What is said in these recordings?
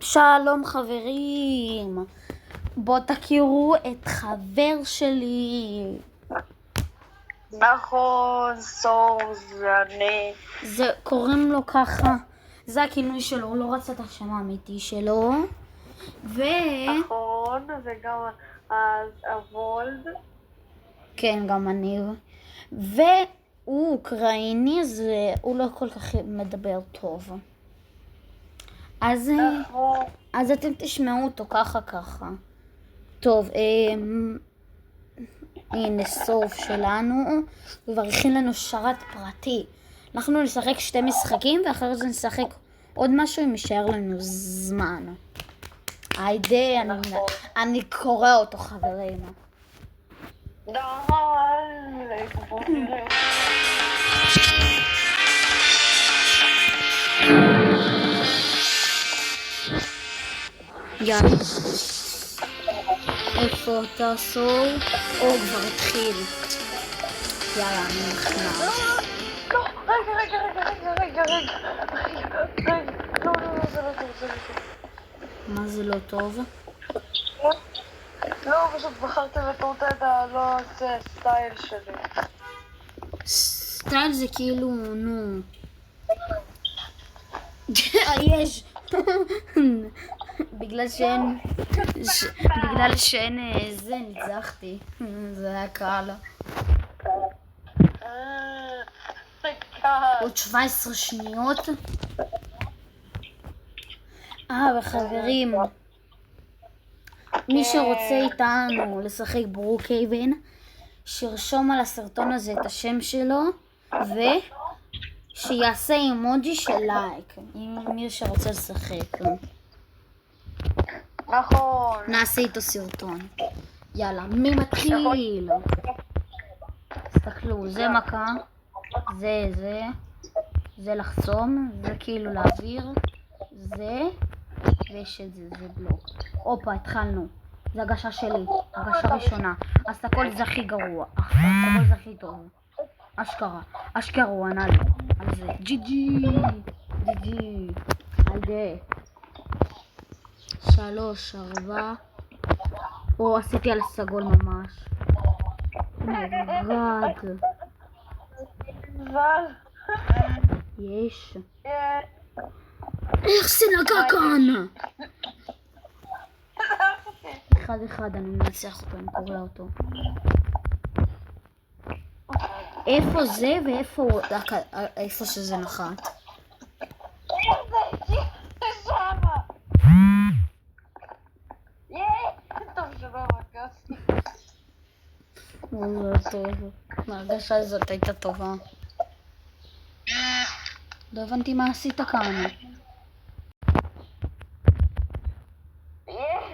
שלום חברים, בואו תכירו את חבר שלי. נכון, סור, זה אני. קוראים לו ככה, זה הכינוי שלו, הוא לא רצה את השם האמיתי שלו. נכון, וגם הוולד. כן, גם אני. והוא אוקראיני, אז הוא לא כל כך מדבר טוב. אז אתם תשמעו אותו ככה. טוב, הנה סוף שלנו, כבר הכין לנו שרת פרטי. אנחנו נשחק 2 משחקים ואחרי זה נשחק עוד משהו אם יישאר לנו זמן. היידה, אני קורא אותו חברים. יאללה. איפה אתה סור? או כבר התחיל. יאללה, אני נכנס. לא, רגע. לא, זה לא טוב. מה זה לא טוב? לא, פשוט בחרתי בטורטט לא זה סטייל שלי. סטייל זה כאילו, נו. יש. בגלל שאין זה, ניצחתי. זה היה קל. עוד 17 שניות. וחברים, מי שרוצה איתנו לשחק ברוקהייבן, שירשום על הסרטון הזה את השם שלו ושיעשה אימוג'י של לייק, מי שרוצה לשחק. נכון. נעשה איתו סרטון. יאללה, מי מתחיל? תסתכלו, זה מכה, זה לחסום, זה כאילו להעביר, זה, ויש את זה, זה בלוק. הופה, התחלנו. זה הגשה שלי, הגשה ראשונה. אז הכל זה הכי גרוע, הכל זה הכי טוב. אשכרה הוא ענה לי על זה. ג'י. היידה. 3, 4. או, עשיתי על הסגול ממש. גאד. יש. איך זה נגע כאן? 1-1, אני מנצח אותו, אני קורא אותו. איפה זה ואיפה שזה נחת? זה טוב. ההרגשה הזאת הייתה טובה. לא הבנתי מה עשית כאן.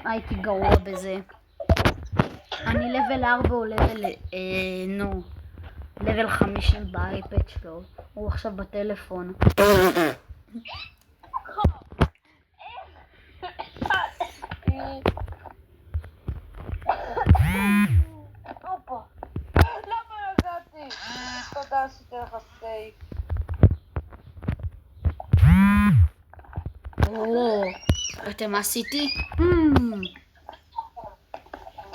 הייתי גרוע בזה. אני לבל 4 או לבל 50 באייפד שלו. הוא עכשיו בטלפון. למה יגעתי? תודה עשיתי לך סטייק. אתם עשיתי?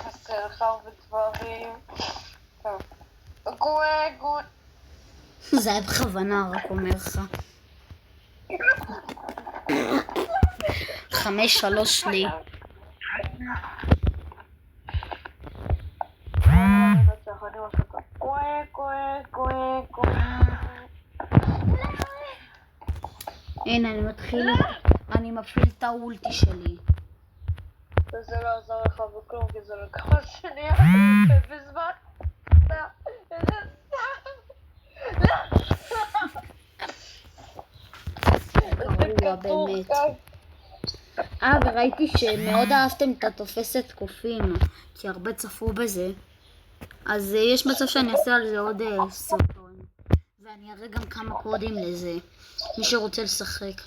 עושה לך בדברים. גוי. זה היה בכוונה, רק אומר לך. 5-3 לי. הנה, אני מפעיל את האולטי שלי. וזה לא עזר לך בכלום, כי זה לקחה שנייה בזמן. גרוע באמת. וראיתי שמאוד אהבתם את התופסת קופים, כי הרבה צפו בזה. אז יש מצב שאני אעשה על זה עוד סרטון. ואני אראה גם כמה קודים לזה, מי שרוצה לשחק.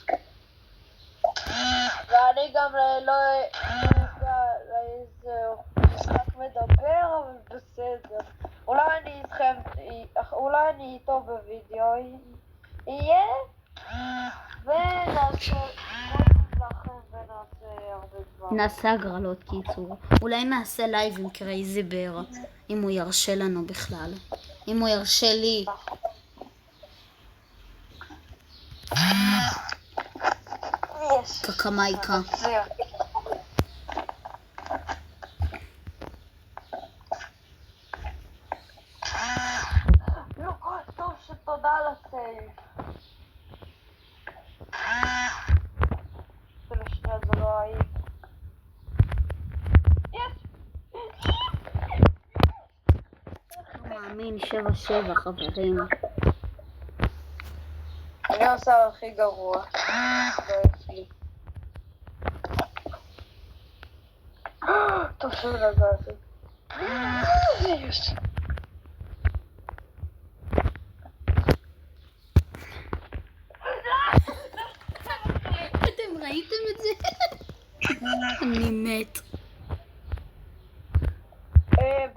ואני גם לא איזה משחק מדבר, אבל בסדר. אולי אני איתו בווידאו יהיה, ונעשה לכם ונעשה בזמן. נעשה הגרלות קיצור. אולי נעשה לייב עם קרייזי בר, אם הוא ירשה לנו בכלל. אם הוא ירשה לי. קקמייקה. לא, טוב שתודה על הסייב. ולשנייה זה לא היית. לא מאמין, 7-7 חברים. אני עושה הכי גרוע. טוב שנגעתי. אתם ראיתם את זה? אני מת.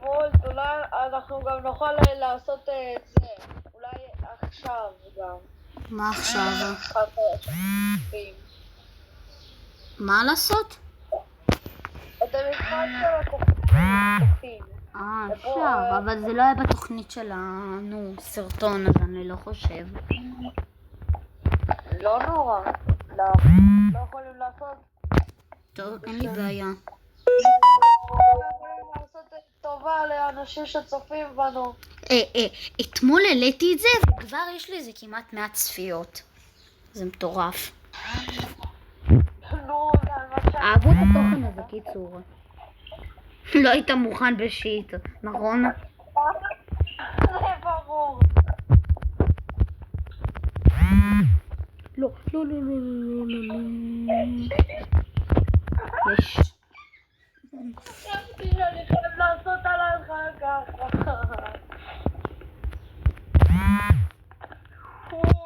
בולט, אולי אנחנו גם נוכל לעשות את זה. אולי עכשיו גם. מה עכשיו? מה לעשות? את המבחן של הכוכבים. אפשר, אבל זה לא היה בתוכנית שלנו, סרטון, אז אני לא חושב. לא נורא. לא יכולים לעשות. טוב, אין לי בעיה. לא יכולים לעשות טובה לאנשים שצופים בנו. אתמול העליתי את זה וכבר יש לי איזה כמעט 100 צפיות. זה מטורף. נו, זה על מה אהבו את התוכן הזה קיצור. לא היית מוכן בשיט, נכון? זה ברור. לא, לא, לא, לא, לא, לא, לא. יש. חשבתי שאני חייב לעשות עליך ככה.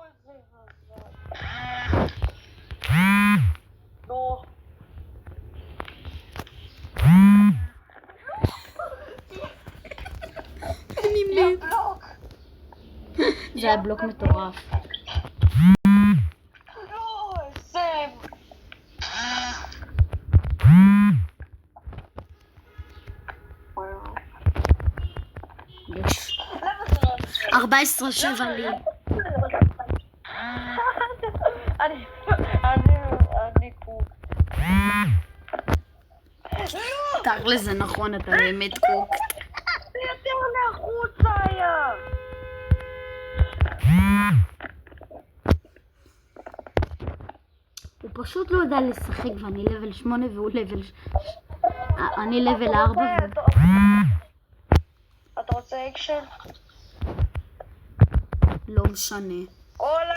איזה מזל. נו. אני מת. בלוק. זה היה בלוק מטורף. לא, זה... יש. למה זה לא... 14-7 לי. אני קוק. תכל'ס זה נכון, אתה באמת קוק. זה יותר לחוץ היה. הוא פשוט לא יודע לשחק ואני לבל 8 והוא לבל... אני לבל 4 אתה רוצה אקשן? לא משנה. אולה.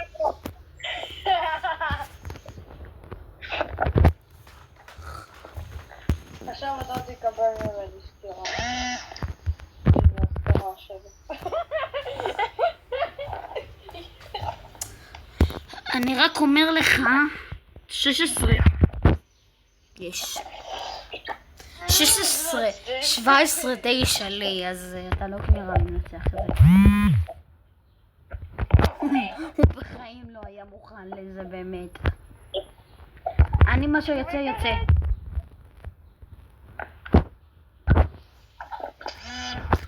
עכשיו אתה תקבל ממני סתירה. הנה הסתירה שלי. אני רק אומר לך 16 יש 16 17-9 לי, אז אתה לא כנראה מנצח את זה. הוא בחיים לא היה מוכן לזה באמת. אני מה שיוצא יוצא.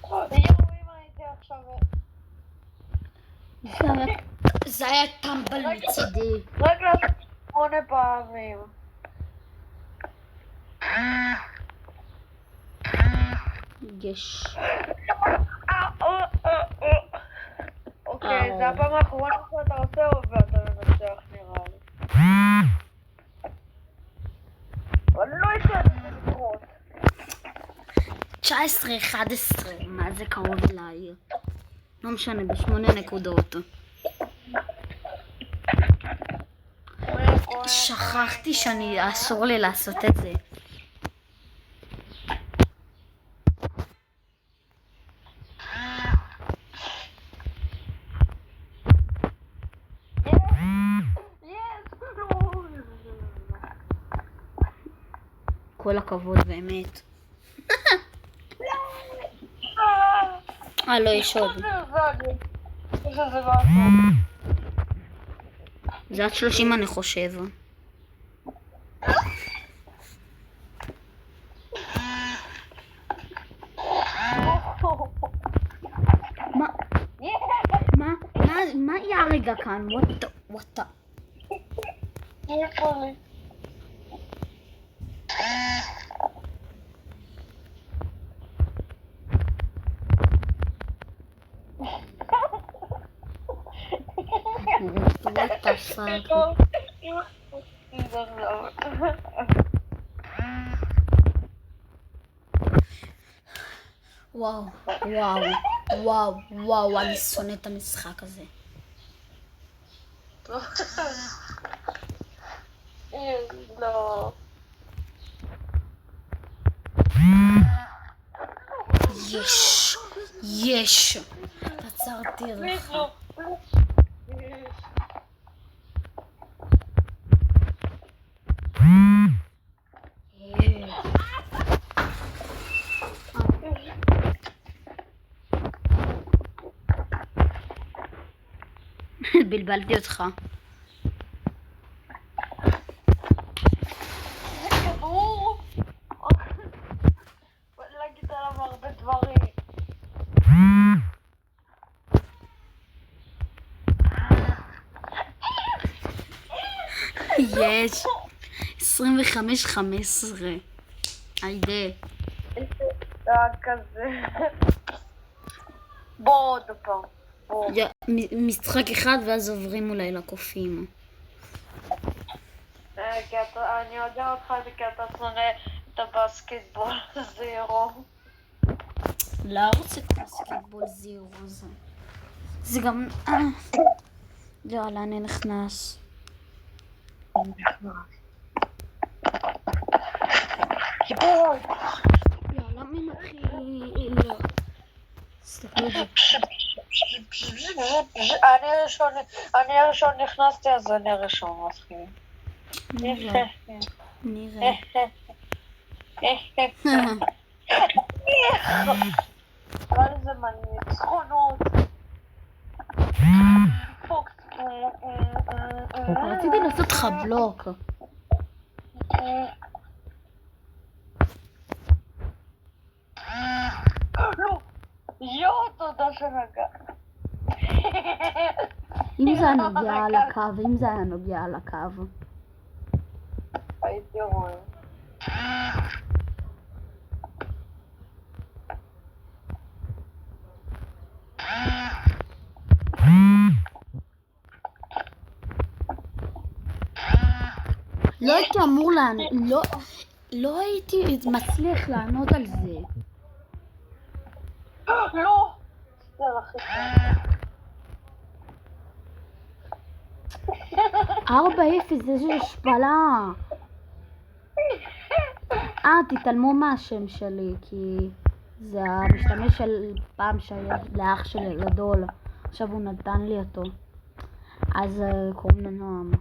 אם הייתי עכשיו... זה היה טמבל מצידי. רק לעשות 8 פעמים. יש. אוקיי, זה הפעם האחרונה שאתה עושה ואתה מנצח נראה לי. אבל לא אצא את זה לקרות. 19-11, מה זה קרוב אליי? לא משנה, ב8 נקודות. שכחתי שאני אסור לי לעשות את זה. כל הכבוד באמת. לא, יש עוד. זה עד 30 אני חושב. רגע כאן, וואטה. איפה לי? וואטה פאק. וואו, אני שונא את המשחק הזה. לא. יש. עצרתי לך. בלבלתי אותך. כדור! להגיד עליו הרבה דברים. יש 25-15. היידה. כזה. בוא עוד פעם. משחק אחד ואז עוברים אולי לקופים. אני יודע אותך כי אתה שונא את הבסקטבול זירו. לא רוצה את הבסקטבול זירו הזה. זה גם... יאללה, אני נכנס. יאללה, מי מתחיל? תסתכלו את זה. אני הראשון נכנסתי, אז אני הראשון מתחיל. נראה. אבל זה ניצחונות. רציתי לעשות לך בלוק. יואו, תודה שנגע. אם זה היה נוגע על הקו, הייתי רואה. לא הייתי אמור לא הייתי מצליח לענות על זה. לא! זה 4-0, איזו השפלה. תתעלמו מהשם שלי, כי זה המשתמש של פעם שהיה לאח שלי גדול. עכשיו הוא נתן לי אותו. אז קוראים לו נועם.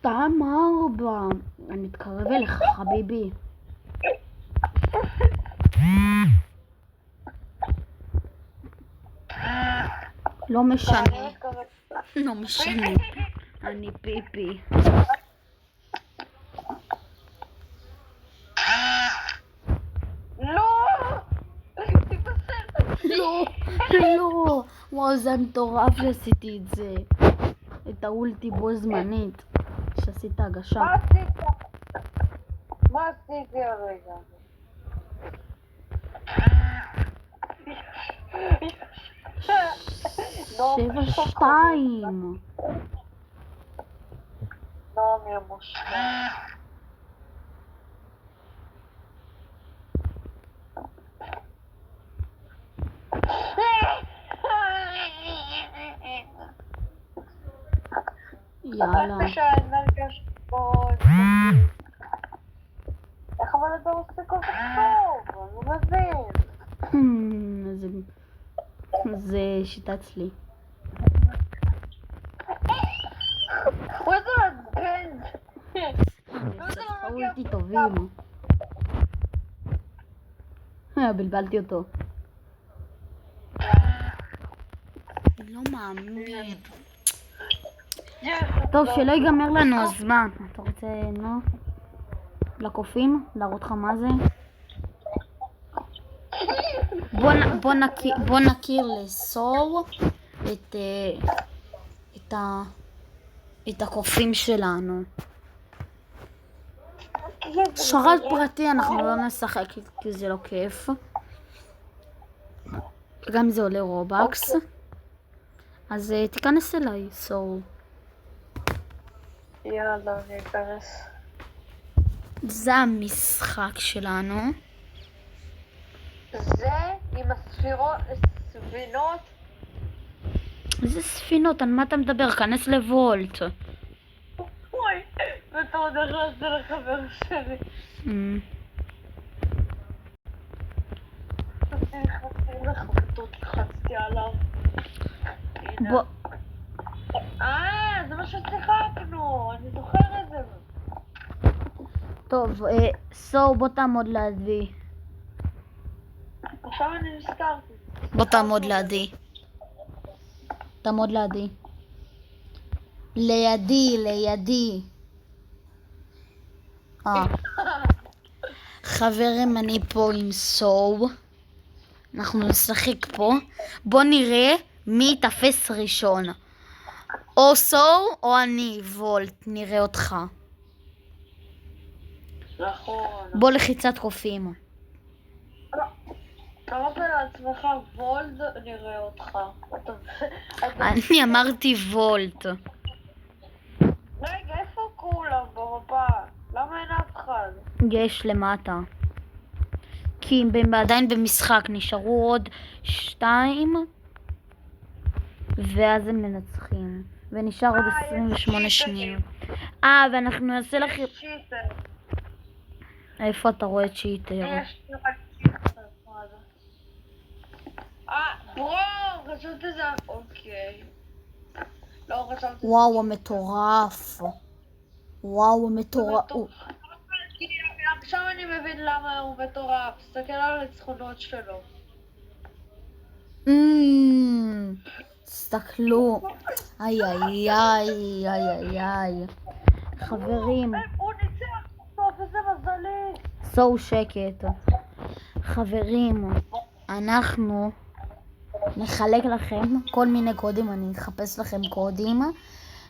2-4. אני מתקרב אליך, חביבי. לא משנה. אני פיפי. לא. וואו, זה מטורף שעשיתי את זה. את האולטי בו זמנית. שעשית הגשה. מה עשיתי הרגע? 7-2. נועם ימושלם. יאללה. איך אבל אתה עושה כל כך טוב? אני לא מבין. זה שיטה אצלי. איזה מעצבן. צחקו איתי טובים. בלבלתי אותו. לא מאמין. טוב, שלא ייגמר לנו הזמן. אתה רוצה, לקופים? להראות לך מה זה? בוא נכיר לסור את הקופים שלנו. שרת פרטי אנחנו לא נשחק כי זה לא כיף. גם זה עולה רובקס. אז תיכנס אליי, סור. יאללה, אני אכנס. זה המשחק שלנו. זה עם הספינות. איזה ספינות? על מה אתה מדבר? כנס לוולט. אוי, ואתה עוד נכנסת לחבר שלי. לחצתי עליו. בוא. זה מה ששיחקנו, אני זוכר את זה. טוב, סור בוא תעמוד לידי. עכשיו אני נזכרתי. בוא תעמוד לידי. תעמוד לידי. לידי. חברים, אני פה עם סור. אנחנו נשחק פה. בוא נראה מי יתפס ראשון. או סור או אני, וולט, נראה אותך. נכון. בוא לחיצת קופים. קראת לעצמך וולד, נראה אותך. אני אמרתי וולט. רגע, איפה כולם במפה? למה אין אף אחד? יש למטה. כי הם עדיין במשחק, נשארו עוד 2 ואז הם מנצחים. ונשאר עוד 28 שניות. ואנחנו נעשה לכם... יש צ'יטר. איפה אתה רואה צ'יטר? יש רק צ'יטר. ברו, חשבתי זה... אוקיי. לא חשבתי... וואו, המטורף. עכשיו אני מבין למה הוא מטורף. תסתכל על הניצחונות שלו. תסתכלו. איי. חברים. הוא ניצח טוב, איזה מזלי. סו שקט. חברים, אנחנו נחלק לכם כל מיני קודים, אני אחפש לכם קודים,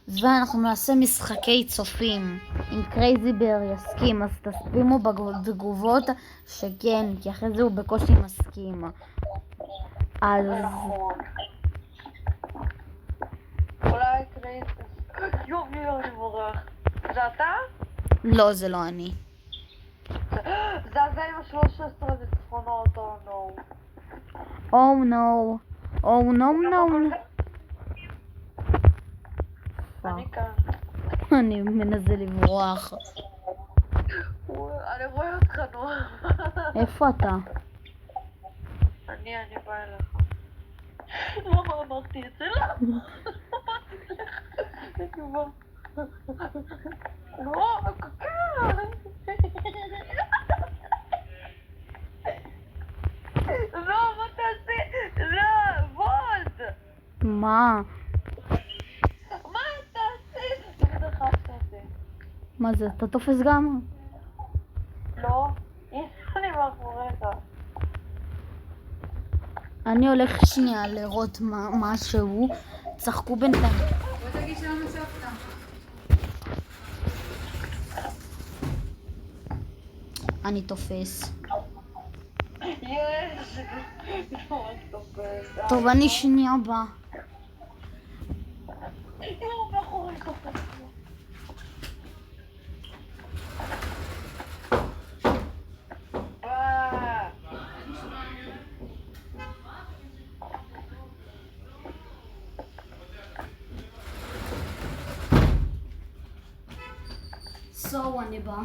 ואנחנו נעשה משחקי צופים. אם קרייזי בר יסכים, אז תסכימו בתגובות שכן, כי אחרי זה הוא בקושי מסכים. אז... אולי קרייזי... אני מורח. זה אתה? לא, זה לא אני. זה עם ה-13 ניצחונות, Oh no. אני כאן. אני מנסה לברוח. אני רואה אותך נורא. איפה אתה? אני בא אליך. למה אמרתי את זה? לא, מה תעשי? לא, וולד! מה? מה תעשי? איך דחפת את זה? מה זה? אתה תופס גם? לא, אני מאחוריך. אני הולך שנייה לראות משהו. צחקו בינתיים. בוא תגיד שלום לסבתא. אני תופס. יש! ממש תופס. טוב, אני שנייה בא. הוא מאחוריך. אני בא.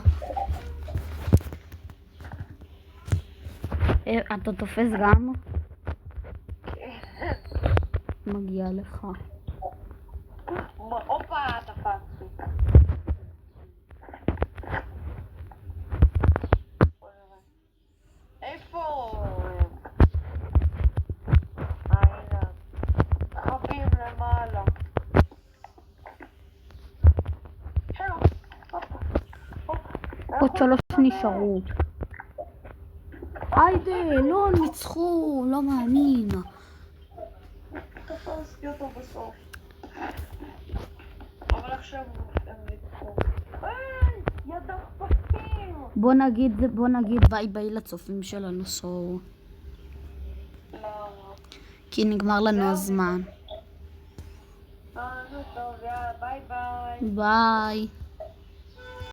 אתה תופס גם? מגיע לך. הופה, תפסתי. איפה? הנה. חבים למעלה. שלום. עוד 3 נשארו. היידה, לא, ניצחו. לא מאמין. תפסתי אותו בסוף. אבל עכשיו הם לקחו. היי! יא דחפקים! בוא נגיד ביי ביי לצופים שלנו, למה? כי נגמר לנו הזמן. נו טוב, יאללה, ביי ביי. ביי.